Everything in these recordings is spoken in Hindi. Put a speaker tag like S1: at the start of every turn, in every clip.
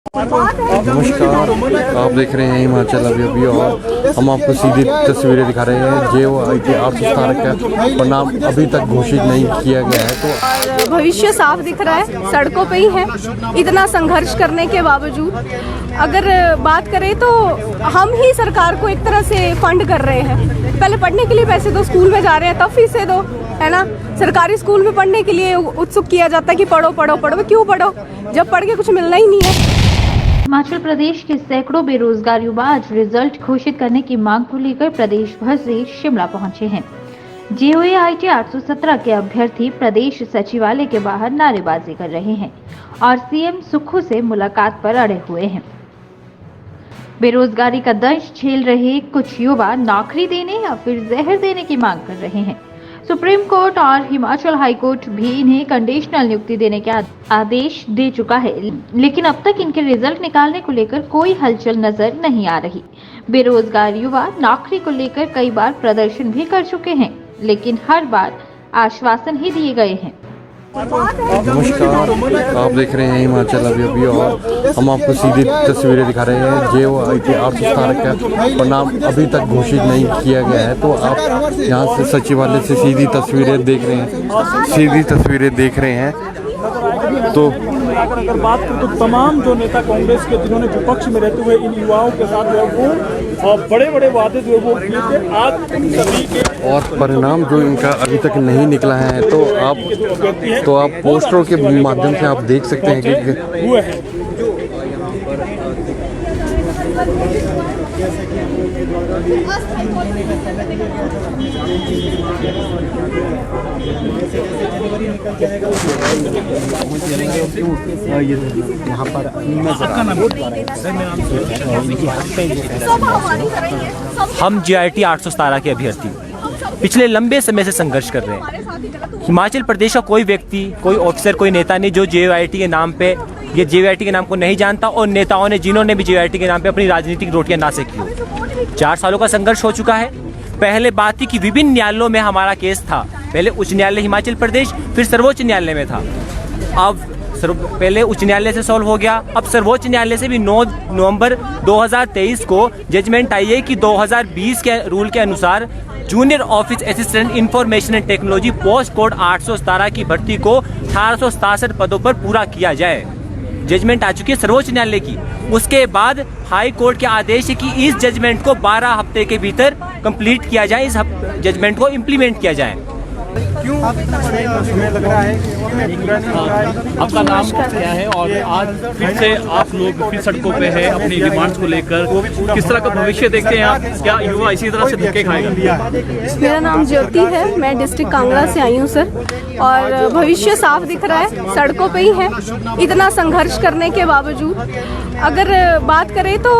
S1: नमस्कार, आप देख रहे हैं हिमाचल अभी और हम आपको सीधी तस्वीरें दिखा रहे हैं। JOIT 817 का परिणाम अभी तक घोषित नहीं किया गया है, तो
S2: भविष्य साफ दिख रहा है, सड़कों पे ही है। इतना संघर्ष करने के बावजूद अगर बात करें तो हम ही सरकार को एक तरह से फंड कर रहे हैं। पहले पढ़ने के लिए पैसे दो, स्कूल में जा रहे हैं तब फीसें दो, है ना। सरकारी स्कूल में पढ़ने के लिए उत्सुक किया जाता है कि पढ़ो पढ़ो पढ़ो। क्यों पढ़ो जब पढ़ के कुछ मिलना ही नहीं है।
S3: हिमाचल प्रदेश के सैकड़ों बेरोजगार युवा आज रिजल्ट घोषित करने की मांग को लेकर प्रदेश भर से शिमला पहुंचे हैं। JOIT 817 के अभ्यर्थी प्रदेश सचिवालय के बाहर नारेबाजी कर रहे हैं और CM सुक्खू से मुलाकात पर अड़े हुए हैं। बेरोजगारी का दंश झेल रहे कुछ युवा नौकरी देने या फिर जहर देने की मांग कर रहे हैं। सुप्रीम कोर्ट और हिमाचल हाई कोर्ट भी इन्हें कंडीशनल नियुक्ति देने के आदेश दे चुका है, लेकिन अब तक इनके रिजल्ट निकालने को लेकर कोई हलचल नजर नहीं आ रही। बेरोजगार युवा नौकरी को लेकर कई बार प्रदर्शन भी कर चुके हैं, लेकिन हर बार आश्वासन ही दिए गए हैं।
S1: नमस्कार, आप देख रहे हैं हिमाचल अभी और हम आपको सीधी तस्वीरें दिखा रहे हैं। JOIT 817 का परिणाम अभी तक घोषित नहीं किया गया है, तो आप यहाँ से सचिवालय से सीधी तस्वीरें देख रहे हैं। तो
S4: अगर बात करें तो तमाम जो नेता कांग्रेस के जिन्होंने विपक्ष में रहते हुए इन युवाओं के साथ जो है वो बड़े वादे जो है वो किए थे, आज इन सभी के
S1: और परिणाम जो इनका अभी तक नहीं निकला है, तो आप पोस्टरों के माध्यम से आप देख सकते हैं कि
S4: हुए हैं।
S5: यहाँ पर हम JIT 817 के अभ्यर्थी पिछले लंबे समय से संघर्ष कर रहे हैं। हिमाचल प्रदेश का कोई व्यक्ति, कोई ऑफिसर, कोई नेता नहीं जो JOIT के नाम पे, ये JOIT के नाम को नहीं जानता, और नेताओं ने जिन्होंने भी JOIT के नाम पे अपनी राजनीतिक रोटियां ना सेकी हो। 4 सालों का संघर्ष हो चुका है। पहले बात थी कि विभिन्न न्यायालयों में हमारा केस था। पहले उच्च न्यायालय हिमाचल प्रदेश, फिर सर्वोच्च न्यायालय में था। अब पहले उच्च न्यायालय से सॉल्व हो गया, अब सर्वोच्च न्यायालय से भी 9 नवंबर 2023 को जजमेंट आई है कि 2020 के रूल के अनुसार junior office assistant information and technology post code 817 की भर्ती को 1867 पदों पर पूरा किया जाए। जजमेंट आ चुकी है सर्वोच्च न्यायालय की। उसके बाद हाई कोर्ट के आदेश है कि इस जजमेंट को 12 हफ्ते के भीतर कंप्लीट किया जाए, इस जजमेंट को इम्प्लीमेंट किया जाए।
S4: क्यों समय लग रहा है?
S6: आपका नाम क्या है और आज फिर से आप लोग फिर सड़कों पे हैं अपनी डिमांड्स को लेकर, किस तरह का भविष्य देखते हैं आप? क्या युवा इसी तरह से धक्के खाएगा?
S2: मेरा नाम ज्योति है, मैं डिस्ट्रिक्ट कांगड़ा से आई हूँ सर, और भविष्य साफ दिख रहा है, सड़कों पे ही है। इतना संघर्ष करने के बावजूद अगर बात करें तो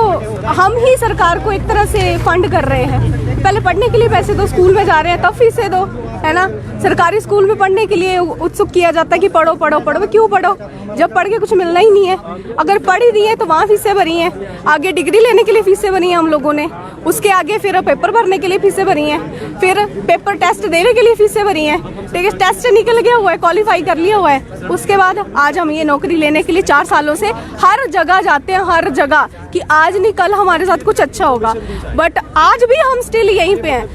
S2: हम ही सरकार को एक तरह से फंड कर रहे हैं। पहले पढ़ने के लिए पैसे दो, स्कूल में जा रहे हैं तब फीसें दो, है ना। सरकारी स्कूल में पढ़ने के लिए उत्सुक किया जाता है कि पढ़ो पढ़ो पढ़ो। क्यों पढ़ो जब पढ़ के कुछ मिलना ही नहीं है। अगर पढ़ ही रही है तो वहाँ फीसें भरी हैं, आगे डिग्री लेने के लिए फीसें भरी हैं हम लोगों ने, उसके आगे फिर पेपर भरने के लिए फीसें भरी हैं, फिर पेपर टेस्ट देने के लिए फीसें भरी हैं। ठीक है, टेस्ट निकल गया हुआ है, क्वालिफाई कर लिया हुआ है। उसके बाद आज हम ये नौकरी लेने के लिए 4 सालों से हर जगह जाते हैं, हर जगह, कि आज नहीं कल हमारे साथ कुछ अच्छा होगा। बट आज भी हम स्टिल यहीं पे हैं।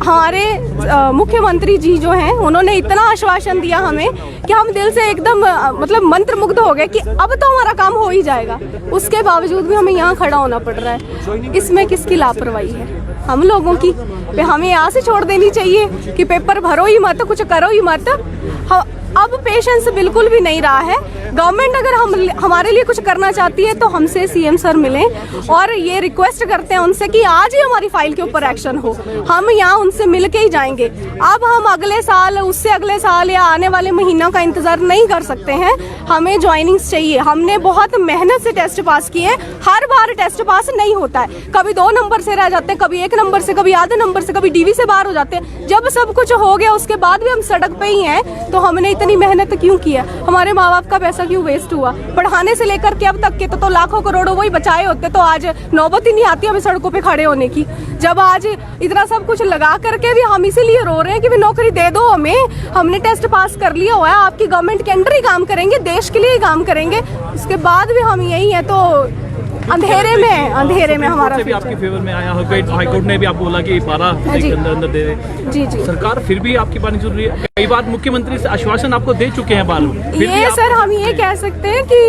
S2: हमारे मुख्यमंत्री जी जो हैं उन्होंने इतना आश्वासन दिया हमें कि हम दिल से एकदम मतलब मंत्रमुग्ध हो गए कि अब तो हमारा काम हो ही जाएगा। उसके बावजूद भी हमें यहाँ खड़ा होना पड़ रहा है। इसमें किसकी लापरवाही है? हम लोगों की। हमें यहाँ से छोड़ देनी चाहिए कि पेपर भरो ही मत, कुछ करो ही मत। अब पेशेंस बिल्कुल भी नहीं रहा है। गवर्नमेंट अगर हमारे लिए कुछ करना चाहती है तो हमसे CM सर मिलें और ये रिक्वेस्ट करते हैं उनसे कि आज ही हमारी फाइल के ऊपर एक्शन हो। हम यहाँ उनसे मिल के ही जाएंगे। अब हम अगले साल, उससे अगले साल या आने वाले महीनों का इंतजार नहीं कर सकते हैं। हमें ज्वाइनिंग्स चाहिए। हमने बहुत मेहनत से टेस्ट पास किए, हर बार टेस्ट पास नहीं होता है। कभी 2 नंबर से रह जाते हैं, कभी 1 नंबर से, कभी आधे नंबर से, कभी DV से बाहर हो जाते हैं। जब सब कुछ हो गया उसके बाद भी हम सड़क पे ही हैं, तो हमने इतनी मेहनत क्यों की है, हमारे माँ बाप का पैसा क्यों वेस्ट हुआ, पढ़ाने से लेकर के अब तक के तो लाखों करोड़ों वही बचाए होते तो आज नौबत ही नहीं आती हमें सड़कों पे खड़े होने की। जब आज इतना सब कुछ लगा करके भी हम इसीलिए रो रहे हैं कि भी नौकरी दे दो हमें, हमने टेस्ट पास कर लिया हुआ है, आपकी गवर्नमेंट के अंडर ही काम करेंगे, देश के लिए ही काम करेंगे, उसके बाद भी हम यही है तो अंधेरे में हमारा
S6: से भी आपके फेवर में आया, हाईकोर्ट ने भी आपको बोला कि 12 के अंदर दे दे।
S2: जी जी
S6: सरकार फिर भी आपकी बात नहीं सुन रही है। कई बार मुख्यमंत्री से आश्वासन आपको दे चुके हैं बार, फिर भी
S2: ये सर हम ये कह सकते हैं कि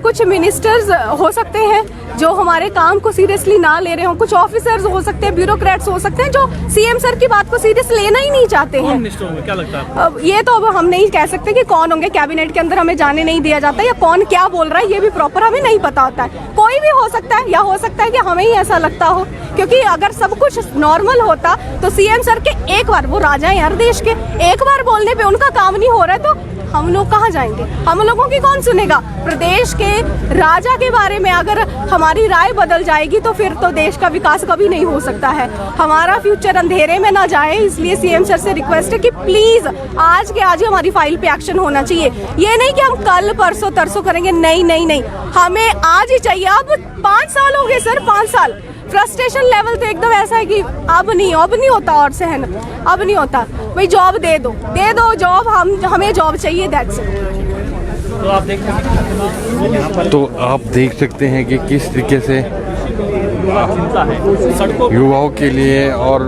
S2: कुछ मिनिस्टर्स हो सकते हैं जो हमारे काम को सीरियसली ना ले रहे हो, कुछ ऑफिसर्स हो सकते हैं, ब्यूरोक्रेट्स हो सकते हैं जो सीएम सर की बात को सीरियस लेना ही नहीं चाहते हैं।
S6: मिनिस्टर होंगे, क्या लगता है?
S2: अब ये तो अब हम नहीं कह सकते कि कौन होंगे, कैबिनेट के अंदर हमें जाने नहीं दिया जाता या कौन क्या बोल रहा है ये भी प्रॉपर हमें नहीं पता होता है। कोई भी हो सकता है या हो सकता है कि हमें ही ऐसा लगता हो, क्योंकि अगर सब कुछ नॉर्मल होता तो सीएम सर के एक बार, वो राजा है यार देश के, एक बार बोलने पे उनका काम नहीं हो रहा है तो हम लोग कहाँ जाएंगे, हम लोगों की कौन सुनेगा। प्रदेश के राजा के बारे में अगर हमारी राय बदल जाएगी तो फिर तो देश का विकास कभी नहीं हो सकता है, हमारा फ्यूचर अंधेरे में ना जाए। इसलिए सीएम सर से रिक्वेस्ट है कि प्लीज आज के आज ही हमारी फाइल पे एक्शन होना चाहिए। ये नहीं कि हम कल परसों तरसों करेंगे, नहीं नहीं नहीं, हमें आज ही चाहिए। अब 5 साल हो गए सर, 5 साल फ्रस्ट्रेशन लेवल तो एकदम ऐसा है कि अब नहीं होता और सहन, अब नहीं होता। भाई जॉब दे दो जॉब, हमें जॉब चाहिए, दैट्स इट।
S6: तो आप देख सकते हैं
S1: तो आप देख सकते हैं कि किस तरीके से
S6: चिंता है सड़कों
S1: युवाओं के लिए, और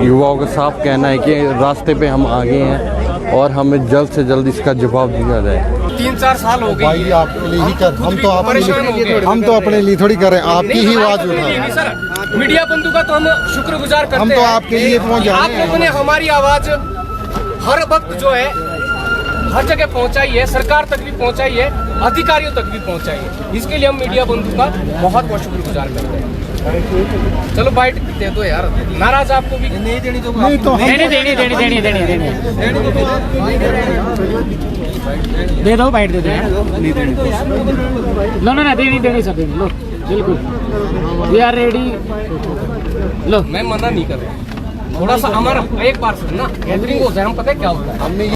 S1: युवाओं का साफ कहना है कि रास्ते पे हम आगे हैं और हमें जल्द से जल्द इसका जवाब दिया जाए।
S7: 3-4 साल हो गए
S8: भाई आपके लिए ही कर, हम तो अपने लिए थोड़ी कर रहे हैं, आपकी ही आवाज उठा रहे हैं।
S7: सर मीडिया बंधु का तो हम शुक्रगुजार करते हैं,
S8: हम तो आपके लिए पहुंच जा
S7: आप
S8: रहे हैं।
S7: लोगों ने हमारी आवाज हर वक्त जो है हर जगह पहुंचाई है, सरकार तक भी पहुंचाई है, अधिकारियों तक भी पहुंचाई है। इसके लिए हम मीडिया बंधु का बहुत बहुत शुक्रगुजार करते हैं। चलो बाइट दे दो यार, नाराज आपको भी नहीं देनी तो
S8: नहीं तो
S7: देनी
S9: दे दो, बाइट दे दो। नहीं देनी लो, ना देनी सर, लो बिल्कुल, वी आर रेडी। लो
S7: मैं मना नहीं कर रहा, थोड़ा सा हमारा एक बार ना गैदरिंग हो जाए, हम पता है क्या होता है।